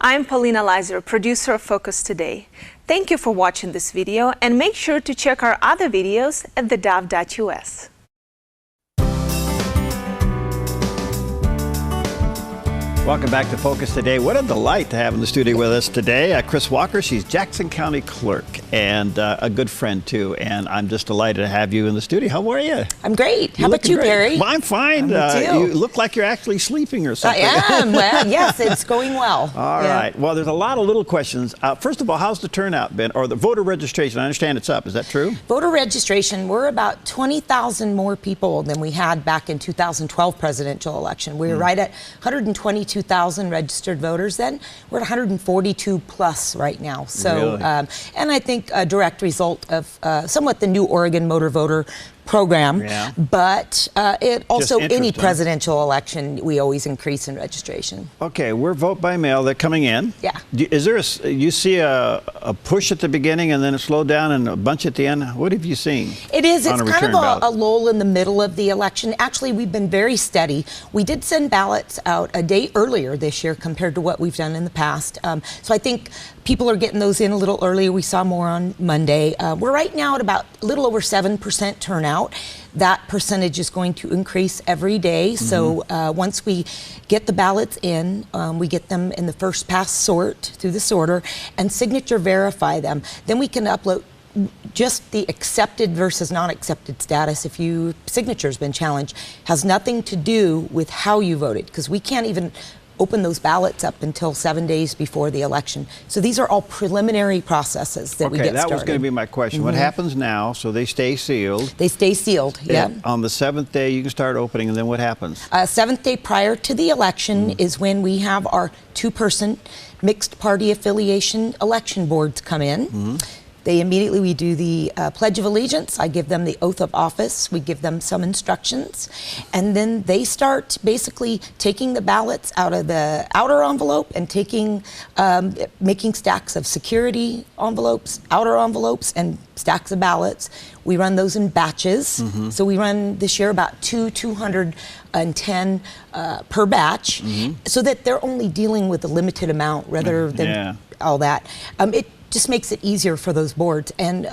I'm Paulina Leiser, producer of Focus Today. Thank you for watching this video, and make sure to check our other videos at theDove.us. Welcome back to Focus Today. What a delight to have in the studio with us today. Chris Walker, she's Jackson County Clerk and a good friend too. And I'm just delighted to have you in the studio. How are you? I'm great. How about you, Barry? Well, I'm fine. You look like you're actually sleeping or something. I am. Well, yes, it's going well. All right. Well, there's a lot of little questions. First of all, how's the turnout been? Or the voter registration? I understand it's up. Is that true? Voter registration, we're about 20,000 more people than we had back in 2012 presidential election. We were right at 122,000 registered voters then. We're at 142 plus right now. So, really? And I think a direct result of somewhat the new Oregon motor voter program, but it also any presidential election we always increase in registration. Okay, we're vote by mail. They're coming in. Yeah. Is there you see a push at the beginning and then a slowdown and a bunch at the end? What have you seen? It's kind of a lull in the middle of the election. Actually, we've been very steady. We did send ballots out a day earlier this year compared to what we've done in the past. So I think people are getting those in a little earlier. We saw more on Monday. We're right now at about a little over 7% turnout. That percentage is going to increase every day. So once we get the ballots in, we get them in the first pass sort through the sorter and signature verify them. Then we can upload just the accepted versus not accepted status. If your signature's been challenged, has nothing to do with how you voted, because we can't even open those ballots up until 7 days before the election. So these are all preliminary processes that we get started. Okay, that was going to be my question. What happens now? So they stay sealed. They stay sealed, yeah. On the 7th day, you can start opening, and then what happens? 7th day prior to the election is when we have our two-person mixed party affiliation election boards come in. We do the Pledge of Allegiance. I give them the oath of office. We give them some instructions. And then they start basically taking the ballots out of the outer envelope and making stacks of security envelopes, outer envelopes, and stacks of ballots. We run those in batches. So we run this year about 210 per batch, so that they're only dealing with a limited amount rather than all that. It just makes it easier for those boards, and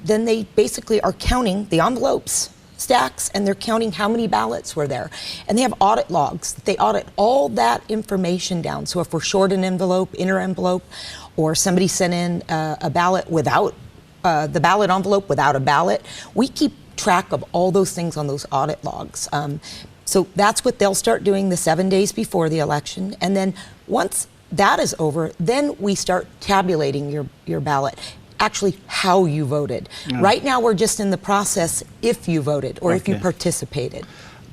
then they basically are counting the envelopes, stacks, and they're counting how many ballots were there, and they have audit logs. They audit all that information down. So if we're short an envelope, inner envelope, or somebody sent in a ballot without the ballot envelope without a ballot, we keep track of all those things on those audit logs. So that's what they'll start doing the 7 days before the election, and then once that is over, then we start tabulating your ballot, actually how you voted. Right now we're just in the process if you voted or if you participated.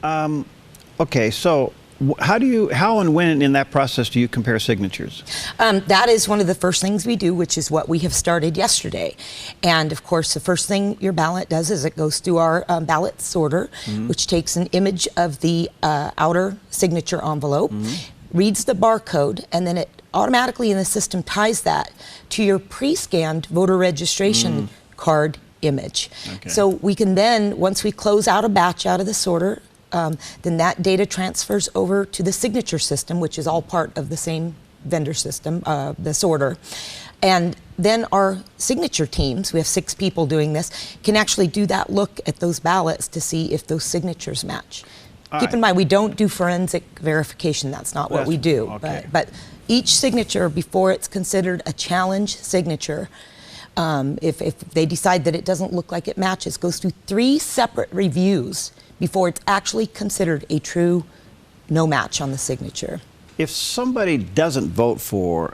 Okay, so how and when in that process do you compare signatures? That is one of the first things we do, which is what we have started yesterday. And of course, the first thing your ballot does is it goes through our ballot sorter, which takes an image of the outer signature envelope, reads the barcode, and then it automatically in the system ties that to your pre-scanned voter registration card image. So we can then, once we close out a batch out of the sorter, then that data transfers over to the signature system, which is all part of the same vendor system, the sorter. And then our signature teams, we have 6 people doing this, can actually do that look at those ballots to see if those signatures match. Keep in mind, we don't do forensic verification. That's not what we do. But each signature, before it's considered a challenge signature, if they decide that it doesn't look like it matches, goes through 3 separate reviews before it's actually considered a true no match on the signature. If somebody doesn't vote for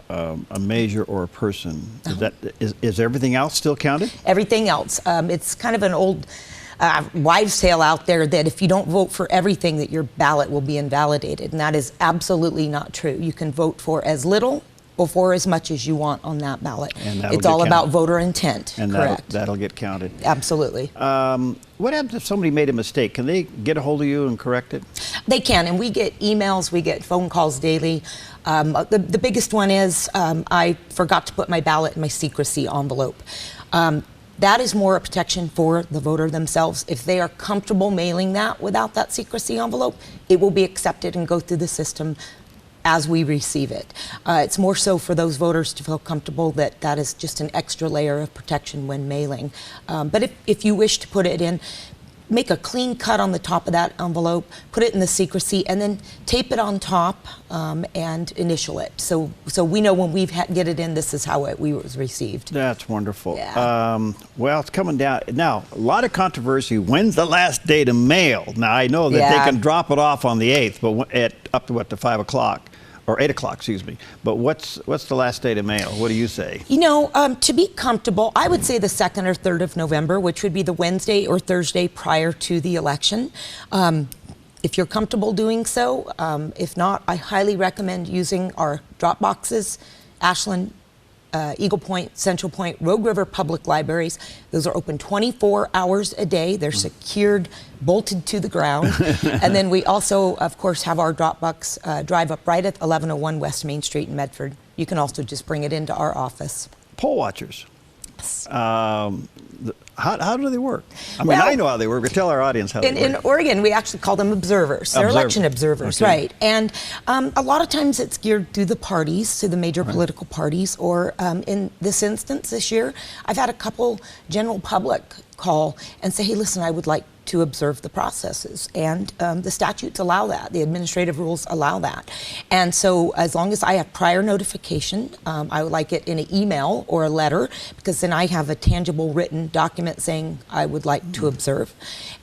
a measure or a person, is everything else still counted? Everything else. It's kind of an old wives' tale out there that if you don't vote for everything, that your ballot will be invalidated, and that is absolutely not true. You can vote for as little or for as much as you want on that ballot. It's all about voter intent. And correct. That'll get counted. Absolutely. What happens if somebody made a mistake? Can they get a hold of you and correct it? They can, and we get emails, we get phone calls daily. The biggest one is I forgot to put my ballot in my secrecy envelope. That is more a protection for the voter themselves. If they are comfortable mailing that without that secrecy envelope, it will be accepted and go through the system as we receive it. It's more so for those voters to feel comfortable that that is just an extra layer of protection when mailing. But if you wish to put it in, make a clean cut on the top of that envelope, put it in the secrecy, and then tape it on top and initial it. So we know when we get it in, this is how it was received. That's wonderful. Yeah. Well, it's coming down. Now, a lot of controversy. When's the last day to mail? Now, I know that they can drop it off on the 8th, but up to what, to 5 o'clock? Or 8 o'clock, excuse me. But what's the last day to mail? What do you say? You know, to be comfortable, I would say the 2nd or 3rd of November, which would be the Wednesday or Thursday prior to the election. If you're comfortable doing so, if not, I highly recommend using our drop boxes, Ashland, Eagle Point, Central Point, Rogue River Public Libraries. Those are open 24 hours a day. They're secured, bolted to the ground. And then we also, of course, have our Dropbox drive up right at 1101 West Main Street in Medford. You can also just bring it into our office. Poll watchers. How do they work? I mean, I know how they work, but tell our audience how they work. In Oregon, we actually call them observers. They're election observers, right? And a lot of times it's geared to the parties, to the major political parties, or in this instance this year, I've had a couple general public call and say, hey, listen, I would like to observe the processes. And the statutes allow that. The administrative rules allow that. And so as long as I have prior notification, I would like it in an email or a letter, because then I have a tangible written document saying I would like to observe.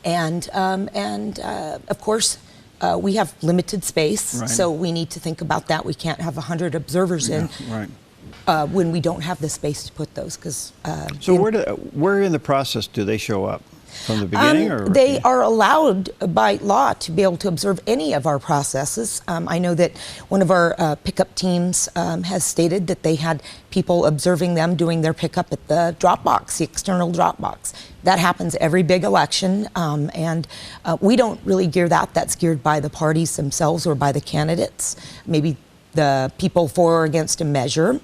And of course, we have limited space, so we need to think about that. We can't have 100 observers in. When we don't have the space to put those, because so where in the process do they show up? From the beginning? Or? They are allowed by law to be able to observe any of our processes. I know that one of our pickup teams has stated that they had people observing them doing their pickup at the Dropbox, the external Dropbox. That happens every big election, and we don't really gear that. That's geared by the parties themselves or by the candidates, maybe the people for or against a measure.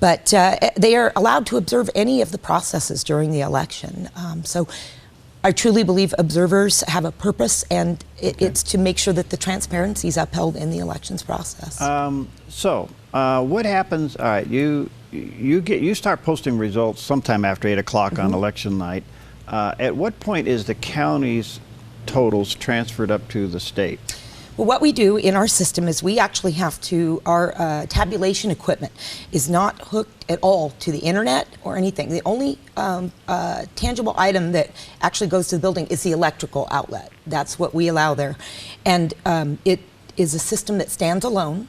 But they are allowed to observe any of the processes during the election. So I truly believe observers have a purpose, and it's to make sure that the transparency is upheld in the elections process. What happens? All right, you start posting results sometime after 8 o'clock on election night. At what point is the county's totals transferred up to the state? Well, what we do in our system is we actually have to, our tabulation equipment is not hooked at all to the internet or anything. The only tangible item that actually goes to the building is the electrical outlet. That's what we allow there. And it is a system that stands alone.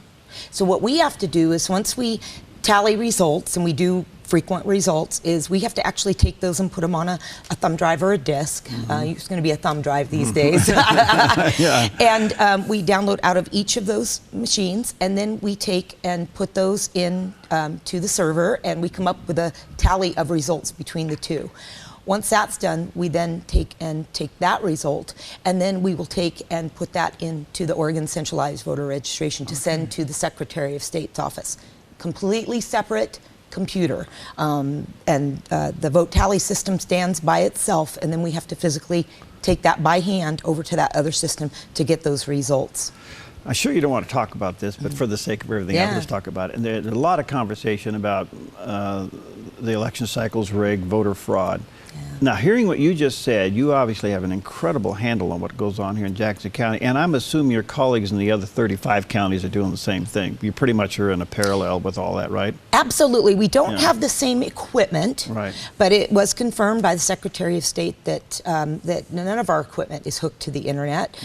So what we have to do is once we tally results, and we do frequent results, is we have to actually take those and put them on a thumb drive or a disk. It's going to be a thumb drive these days. And we download out of each of those machines, and then we take and put those in to the server, and we come up with a tally of results between the two. Once that's done, we then take that result, and then we will take and put that into the Oregon Centralized Voter Registration to send to the Secretary of State's office. Completely separate computer, and the vote tally system stands by itself, and then we have to physically take that by hand over to that other system to get those results. I'm sure you don't want to talk about this, but for the sake of everything else, let's talk about it. And there's a lot of conversation about the election cycle's rigged, voter fraud. Now, hearing what you just said, you obviously have an incredible handle on what goes on here in Jackson County, and I'm assuming your colleagues in the other 35 counties are doing the same thing. You pretty much are in a parallel with all that, right? Absolutely. We don't have the same equipment, but it was confirmed by the Secretary of State that that none of our equipment is hooked to the internet.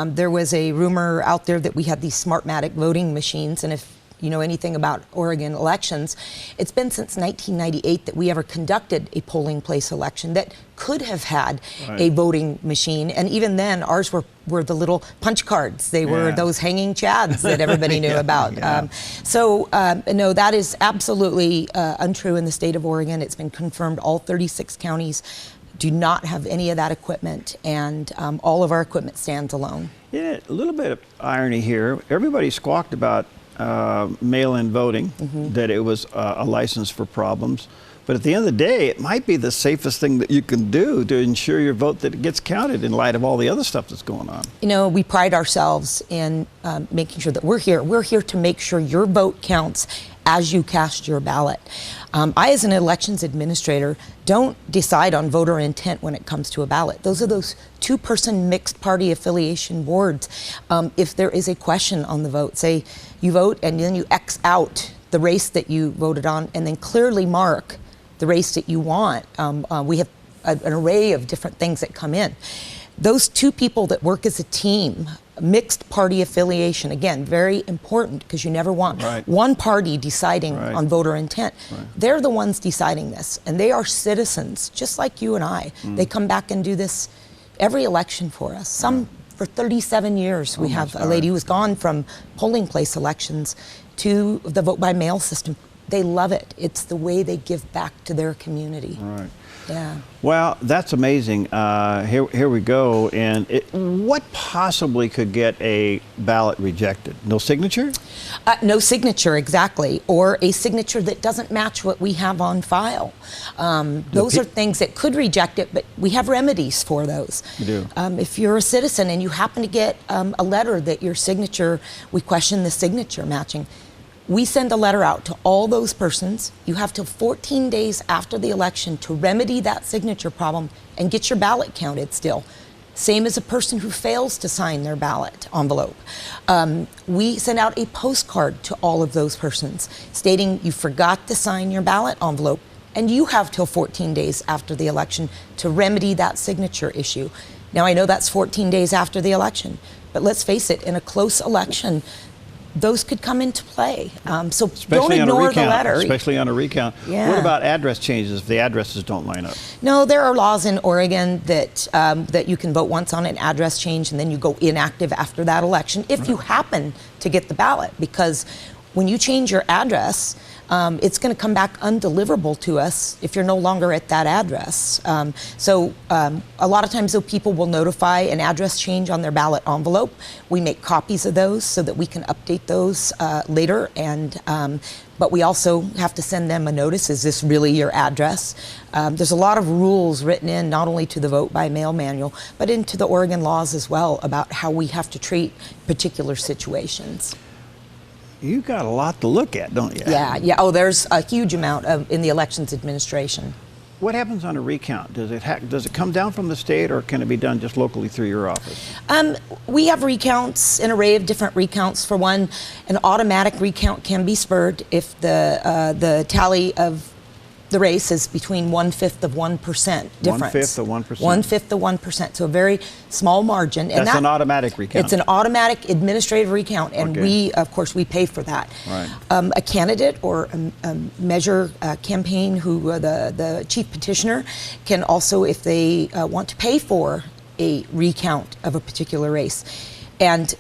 There was a rumor out there that we had these Smartmatic voting machines, and if you know anything about Oregon elections, it's been since 1998 that we ever conducted a polling place election that could have had a voting machine, and even then ours were the little punch cards. They were those hanging chads that everybody knew about. No, that is absolutely untrue in the state of Oregon. It's been confirmed all 36 counties do not have any of that equipment, and all of our equipment stands alone. Yeah, a little bit of irony here. Everybody squawked about mail-in voting, that it was a license for problems. But at the end of the day, it might be the safest thing that you can do to ensure your vote that it gets counted in light of all the other stuff that's going on. You know, we pride ourselves in making sure that we're here. We're here to make sure your vote counts as you cast your ballot. I, as an elections administrator, don't decide on voter intent when it comes to a ballot. Those are those two-person mixed party affiliation boards. If there is a question on the vote, say you vote and then you X out the race that you voted on and then clearly mark the race that you want. We have an array of different things that come in. Those two people that work as a team, mixed party affiliation, again, very important because you never want one party deciding on voter intent. They're the ones deciding this, and they are citizens, just like you and I. They come back and do this every election for us. Some for 37 years. We have a lady who's gone from polling place elections to the vote by mail system. They love it. It's the way they give back to their community. Right. Yeah. Well, that's amazing. Here we go. And what possibly could get a ballot rejected? No signature? No signature, exactly, or a signature that doesn't match what we have on file. Those are things that could reject it, but we have remedies for those. You do. If you're a citizen and you happen to get a letter that your signature, we question the signature matching, we send a letter out to all those persons. You have till 14 days after the election to remedy that signature problem and get your ballot counted still. Same as a person who fails to sign their ballot envelope. We send out a postcard to all of those persons stating you forgot to sign your ballot envelope and you have till 14 days after the election to remedy that signature issue. Now, I know that's 14 days after the election, but let's face it, in a close election, those could come into play. So don't ignore the letter. Especially on a recount. Yeah. What about address changes if the addresses don't line up? No, there are laws in Oregon that that you can vote once on an address change and then you go inactive after that election if you happen to get the ballot, because when you change your address, it's going to come back undeliverable to us if you're no longer at that address. So a lot of times, though, people will notify an address change on their ballot envelope. We make copies of those so that we can update those later. And but we also have to send them a notice. Is this really your address? There's a lot of rules written in not only to the vote by mail manual, but into the Oregon laws as well about how we have to treat particular situations. You got a lot to look at, don't you? Yeah. Oh, there's a huge amount in the elections administration. What happens on a recount? Does it come down from the state, or can it be done just locally through your office? We have recounts, an array of different recounts. For one, an automatic recount can be spurred if the tally of the race is between 1/5 of 1% difference. 1/5 of 1%. 1/5 of 1%. So a very small margin. And that's an automatic recount. It's an automatic administrative recount, and we, of course, we pay for that. Right. A candidate or a measure campaign who the chief petitioner can also, if they want to pay for a recount of a particular race, and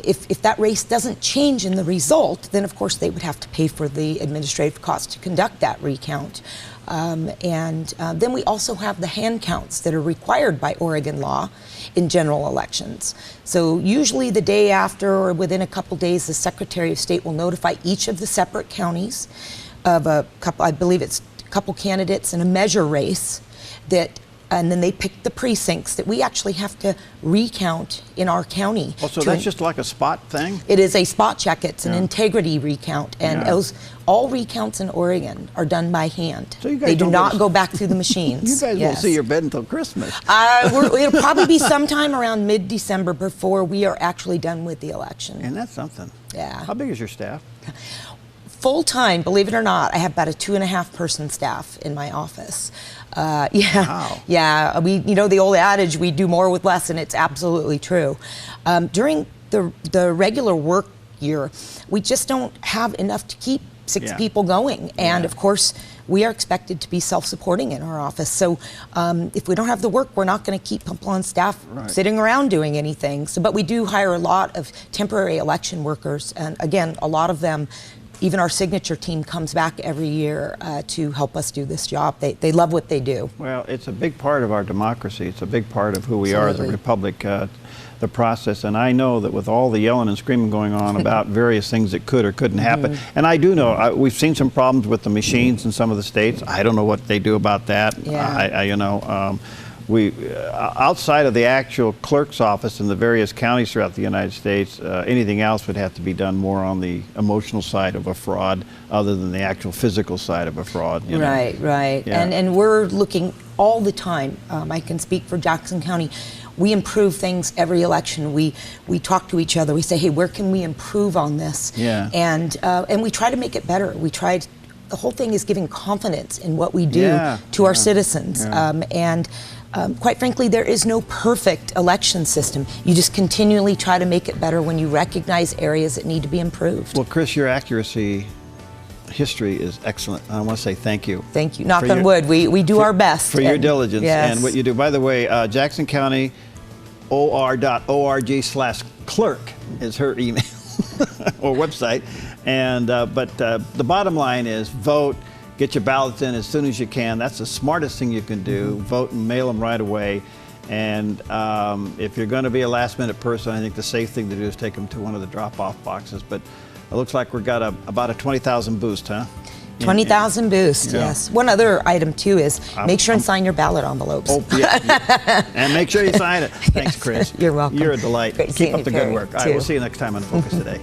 if that race doesn't change in the result, then of course they would have to pay for the administrative cost to conduct that recount. Then we also have the hand counts that are required by Oregon law in general elections. So usually the day after or within a couple days, the Secretary of State will notify each of the separate counties of a couple, I believe it's a couple candidates in a measure race and then they pick the precincts that we actually have to recount in our county. Oh, so that's just like a spot thing? It is a spot check. It's an integrity recount. And all recounts in Oregon are done by hand. So they do not go back through the machines. You guys won't see your bed until Christmas. It'll probably be sometime around mid-December before we are actually done with the election. And that's something. Yeah. How big is your staff? Full-time, believe it or not, I have about a 2.5-person staff in my office. Wow. Yeah. The old adage, we do more with less, and it's absolutely true. During the regular work year, we just don't have enough to keep 6 people going. And of course, we are expected to be self-supporting in our office. So if we don't have the work, we're not going to keep people on staff sitting around doing anything. But we do hire a lot of temporary election workers. And again, a lot of them, even our signature team comes back every year to help us do this job. They love what they do. Well, it's a big part of our democracy. It's a big part of who we are as a republic. the process. And I know that with all the yelling and screaming going on about various things that could or couldn't happen, and I do know we've seen some problems with the machines in some of the states. I don't know what they do about that. Yeah. We outside of the actual clerk's office in the various counties throughout the United States, anything else would have to be done more on the emotional side of a fraud, other than the actual physical side of a fraud. You know? Right. Yeah. And we're looking all the time. I can speak for Jackson County. We improve things every election. We talk to each other. We say, hey, where can we improve on this? Yeah. And we try to make it better. The whole thing is giving confidence in what we do to our citizens. Quite frankly, there is no perfect election system. You just continually try to make it better when you recognize areas that need to be improved. Well, Chris, your accuracy history is excellent. I want to say thank you. Thank you. Knock on wood. We do our best. For your diligence and what you do. By the way, Jackson County or.org/clerk is her email or website. And but the bottom line is vote. Get your ballots in as soon as you can. That's the smartest thing you can do. Vote and mail them right away. And if you're going to be a last-minute person, I think the safe thing to do is take them to one of the drop-off boxes. But it looks like we've got about a 20,000 boost, huh? 20,000 boost, yes. One other item, too, is make sure and sign your ballot envelopes. Oh, yeah. And make sure you sign it. Thanks, Chris. You're welcome. You're a delight. Great Keep up the good Perry, work. All right, we'll see you next time on Focus Today.